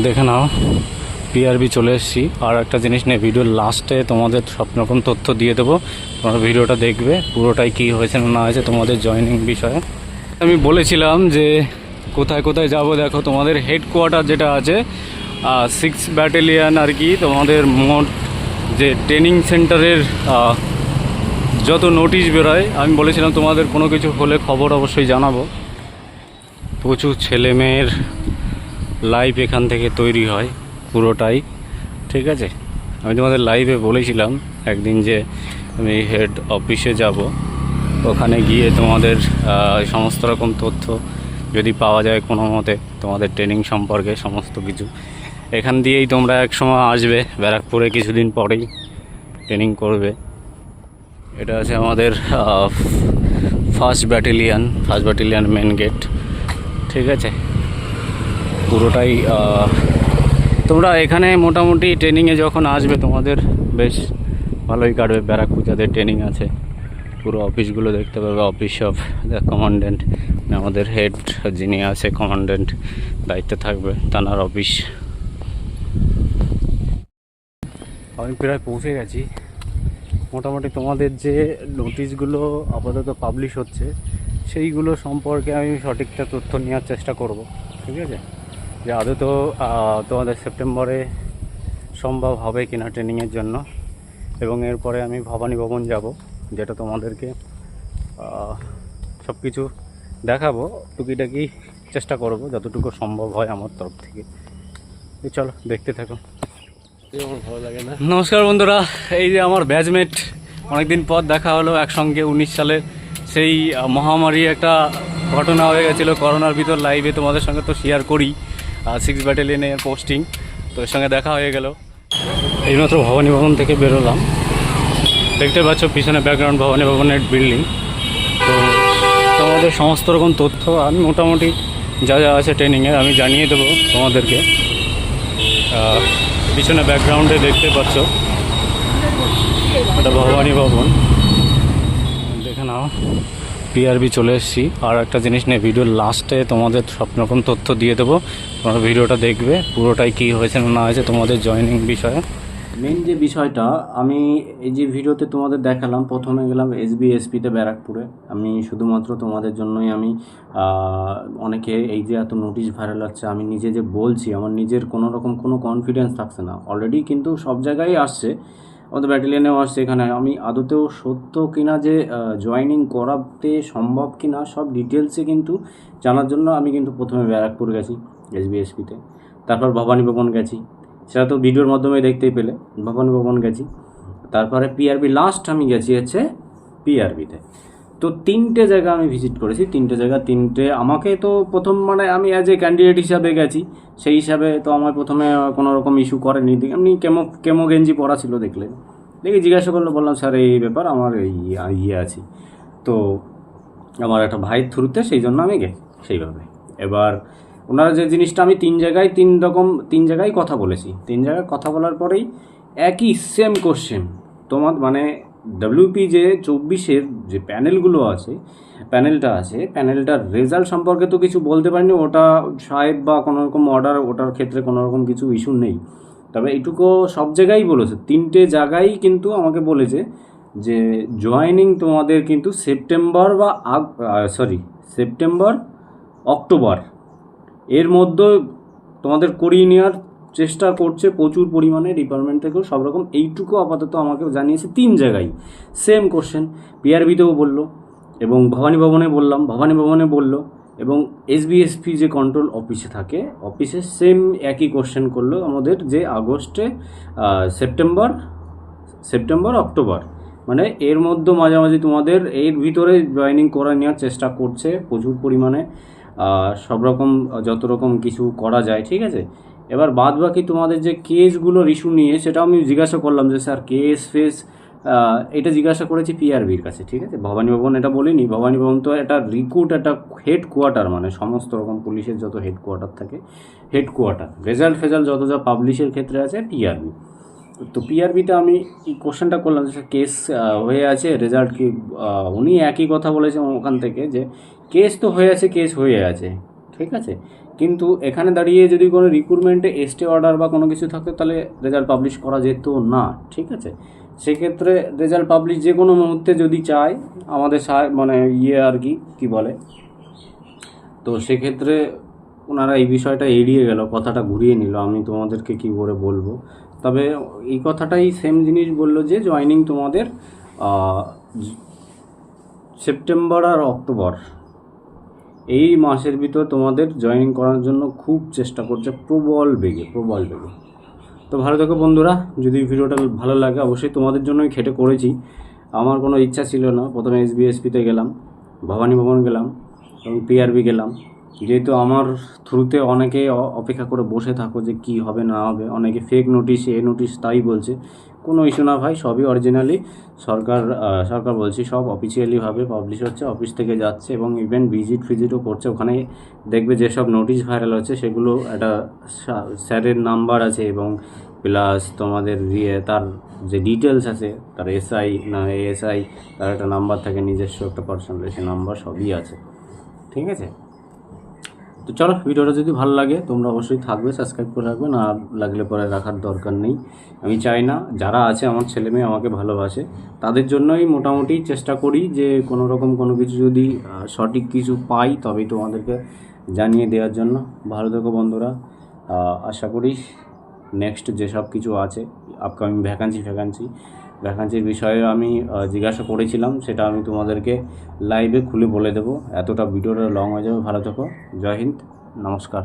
দেখে নাও পিআরবি চলে এসেছি। আর একটা জিনিস নিয়ে ভিডিওর লাস্টে তোমাদের সব রকম তথ্য দিয়ে দেবো, তোমরা ভিডিওটা দেখবে পুরোটাই কী হয়েছে না হয়েছে তোমাদের জয়েনিং বিষয়ে। আমি বলেছিলাম যে কোথায় কোথায় যাব, দেখো তোমাদের হেডকোয়ার্টার যেটা আছে 6 ব্যাটালিয়ান আর কি, তোমাদের মোট যে ট্রেনিং সেন্টারের যত নোটিশ বেরোয়, আমি বলেছিলাম তোমাদের কোনো কিছু হলে খবর অবশ্যই জানাবো। প্রচুর ছেলে মেয়ের লাইভ এখান থেকে তৈরি হয় পুরোটাই, ঠিক আছে। আমি তোমাদের লাইভে বলেছিলাম একদিন যে আমি হেড অফিসে যাব, ওখানে গিয়ে তোমাদের সমস্ত রকম তথ্য যদি পাওয়া যায় কোনো মতে তোমাদের ট্রেনিং সম্পর্কে সমস্ত কিছু এখান দিয়েই তোমরা এক সময় আসবে ব্যারাকপুরে, কিছুদিন পরেই ট্রেনিং করবে। এটা আছে আমাদের ফার্স্ট ব্যাটালিয়ান মেন গেট, ঠিক আছে। পুরোটাই তোমরা এখানে মোটামুটি ট্রেনিংয়ে যখন আসবে তোমাদের বেশ ভালোই কাটবে। ব্যারাকপুর যাদের ট্রেনিং আছে পুরো অফিসগুলো দেখতে পাবে। অফিস অফ দ্য কমান্ড্যান্ট, আমাদের হেড যিনি আছে কমান্ড্যান্ট দায়িত্বে থাকবে, তানার অফিস। আমি প্রায় পৌঁছে গেছি। মোটামুটি তোমাদের যে নোটিশগুলো আপাতত পাবলিশ হচ্ছে সেইগুলো সম্পর্কে আমি সঠিকটা তথ্য নেওয়ার চেষ্টা করব, ঠিক আছে। যে আদৌ তো তোমাদের সেপ্টেম্বরে সম্ভব হবে কিনা ট্রেনিংয়ের জন্য। এবং এরপরে আমি ভবানী ভবন যাব, যেটা তোমাদেরকে সব কিছু দেখাবো, টুকিটাকি চেষ্টা করব যতটুকু সম্ভব হয় আমার তরফ থেকে। চলো দেখতে থাকো। ভালো লাগে না। নমস্কার বন্ধুরা, এই যে আমার ব্যাচমেট, অনেকদিন পর দেখা হলো একসঙ্গে। 19 সালের সেই মহামারী একটা ঘটনা হয়ে গেছিলো করোনার ভিতর, লাইভে তোমাদের সঙ্গে তো শেয়ার করি 6 ব্যাটালিয়নের পোস্টিং, তো এর সঙ্গে দেখা হয়ে গেল। এইমাত্র ভবানী ভবন থেকে বেরোলাম, দেখতে পাচ্ছ পিছনে ব্যাকগ্রাউন্ড ভবানী ভবনের বিল্ডিং। তো তোমাদের সমস্ত রকম তথ্য আমি মোটামুটি যা যা আছে ট্রেনিংয়ের আমি জানিয়ে দেবো তোমাদেরকে। পিছনে ব্যাকগ্রাউন্ডে দেখতে পাচ্ছ এটা ভবানী ভবন, দেখে নাও পিআরবি চলে এসেছি। আর একটা জিনিস নিয়ে ভিডিওর লাস্টে তোমাদের সব রকম তথ্য দিয়ে দেবো, তোমরা ভিডিওটা দেখবে পুরোটাই কী হয়েছে না হয়েছে তোমাদের জয়েনিং বিষয়ে। মেন যে বিষয়টা আমি এই যে ভিডিওতে তোমাদের দেখালাম, প্রথমে গেলাম এসবিএসপিতে ব্যারাকপুরে। আমি শুধুমাত্র তোমাদের জন্যই আমি অনেকে এই যে এত নোটিশ ভাইরাল হচ্ছে, আমি নিজে যে বলছি আমার নিজের কোনো রকম কোনো কনফিডেন্স থাকছে না। অলরেডি কিন্তু সব জায়গায় আসছে, আমাদের ব্যাটালিয়ানেও আসছে। এখানে আমি আদতেও সত্য কিনা যে জয়েনিং করাতে সম্ভব কিনা সব ডিটেলসে কিন্তু জানার জন্য আমি কিন্তু প্রথমে ব্যারাকপুর গেছি এসবিএসপিতে, তারপর ভবানী ভবন গেছি, সেটা তো ভিডিওর মাধ্যমে দেখতেই পেলে। ভবানী ভবন গেছি, তারপরে পিআরবি লাস্ট আমি গেছি হচ্ছে পিআরবিতে। তো 3টে জায়গা আমি ভিজিট করেছি। 3টে জায়গা, আমাকে তো প্রথম মানে আমি অ্যাজ এ ক্যান্ডিডেট হিসাবে গেছি, সেই হিসাবে তো আমার প্রথমে কোনো রকম ইস্যু করেনি। এমনি কেমো গেঞ্জি পরা ছিল, দেখে জিজ্ঞাসা করলো, বললাম স্যার এই ব্যাপার আমার এই ইয়ে আছি, তো আমার একটা ভাইয়ের থ্রুতে সেই জন্য আমি গেছি সেইভাবে। এবার ওনারা যে জিনিসটা আমি 3 জায়গায় কথা বলেছি, 3 জায়গায় কথা বলার পরেই একই সেম কোশ্চেন তোমার মানে ডব্লিউপি যে 24-এর যে প্যানেলটা আছে প্যানেলটার রেজাল্ট সম্পর্কে তো কিছু বলতে পারিনি। ওটা সাহেব বা কোনো রকম অর্ডার, ওটার ক্ষেত্রে কোনো রকম কিছু ইস্যু নেই। তবে এইটুকু সব জায়গায় বলেছে, 3টে জায়গায় কিন্তু আমাকে বলেছে যে জয়েনিং তোমাদের কিন্তু সেপ্টেম্বর অক্টোবর এর মধ্যে তোমাদের করিয়ে নেওয়ার চেষ্টা করছে প্রচুর পরিমাণে ডিপার্টমেন্ট থেকেও সব রকম। এইটুকু আপাতত আমাকে জানিয়েছে 3 জায়গায় সেম কোশ্চেন। পিআরবিতেও বললো এবং ভবানী ভবনে বললো এবং এসবিএসপি যে কন্ট্রোল অফিসে থাকে, অফিসে সেম একই কোশ্চেন করলো আমাদের, যে আগস্টে সেপ্টেম্বর অক্টোবর মানে এর মধ্যে মাঝামাঝি তোমাদের এর ভিতরে জয়েনিং করে নেওয়ার চেষ্টা করছে প্রচুর পরিমাণে, সব রকম যত রকম কিছু করা যায়, ঠিক আছে। এবার বাদ বাকি তোমাদের যে কেসগুলোর ইস্যু নিয়ে সেটাও আমি জিজ্ঞাসা করলাম যে স্যার কেস এটা জিজ্ঞাসা করেছি পিআরবির কাছে, ঠিক আছে। ভবানী ভবন এটা বলিনি। ভবানী ভবন তো একটা একটা হেডকোয়ার্টার, মানে সমস্ত রকম পুলিশের যত হেডকোয়ার্টার থাকে, রেজাল্ট যত যা পাবলিশের ক্ষেত্রে আছে পিআরবি। তো পিআরবিতে আমি এই কোশ্চেনটা করলাম যে কেস হয়ে আছে, রেজাল্ট কি? উনি একই কথা বলেছেন ওখান থেকে যে কেস হয়ে আছে, ঠিক আছে। কিন্তু এখানে দাঁড়িয়ে যদি কোনো রিক্রুটমেন্টে স্টে অর্ডার বা কোনো কিছু থাকে তাহলে রেজাল্ট পাবলিশ করা যেত না, ঠিক আছে। সেক্ষেত্রে রেজাল্ট পাবলিশ যে কোনো মুহূর্তে যদি চায় আমাদের মানে আর কি বলে, তো সেক্ষেত্রে ওনারা এই বিষয়টা এড়িয়ে গেল, কথাটা ঘুরিয়ে নিল। আমি তোমাদেরকে কি করে বলবো, তবে এই কথাটাই সেম জিনিস বললো যে জয়েনিং তোমাদের সেপ্টেম্বর আর অক্টোবর এই মাসের ভিতর তোমাদের জয়েনিং করার জন্য খুব চেষ্টা করছে প্রবল বেগে। তো ভালো থেকো বন্ধুরা, যদি ভিডিওটা ভালো লাগে অবশ্যই তোমাদের জন্যই খেটে করেছি। আমার কোনো ইচ্ছা ছিল না, প্রথমে এসবিএসপিতে গেলাম, ভবানী ভবন গেলাম এবং পিআরবি গেলাম। যেহেতু আমার থ্রুতে অনেকে অপেক্ষা করে বসে থাকো যে কি হবে না হবে, অনেকে ফেক নোটিশ নোটিশ তাই বলছে। কোনো ইস্যু না ভাই, সবই অরিজিনালি সরকার বলছি সব অফিসিয়ালিভাবে পাবলিশ হচ্ছে, অফিস থেকে যাচ্ছে এবং ইভেন ভিজিটও করছে। ওখানে দেখবে যেসব নোটিশ ভাইরাল হচ্ছে সেগুলো একটা স্যারের নাম্বার আছে এবং প্লাস তোমাদের তার যে ডিটেলস আছে, তার এসআই না এএসআই, তার একটা নাম্বার থাকে নিজস্ব, একটা পার্সোনাল সে নাম্বার সবই আছে, ঠিক আছে। তো চলো, ভিডিওটা যদি ভালো লাগে তোমরা অবশ্যই থাকবে, সাবস্ক্রাইব করে রাখবে, না লাগলে পরে রাখার দরকার নেই। আমি চাই না যারা আছে আমার ছেলে মেয়ে আমাকে ভালোবাসে তাদের জন্যই মোটামুটি চেষ্টা করি যে কোনো রকম কোনো কিছু যদি সঠিক কিছু পাই তবেই তোমাদেরকে জানিয়ে দেওয়ার জন্য। ভালো থেকো বন্ধুরা, আশা করি নেক্সট যেসব কিছু আছে আপকামিং ভ্যাকান্সির বিষয়ে আমি জিজ্ঞাসা করেছিলাম, সেটা আমি তোমাদেরকে লাইভে খুলে বলে দেবো। এতটা ভিডিওটা লং হয়ে যাবে। ভালো থেকো, জয় হিন্দ, নমস্কার।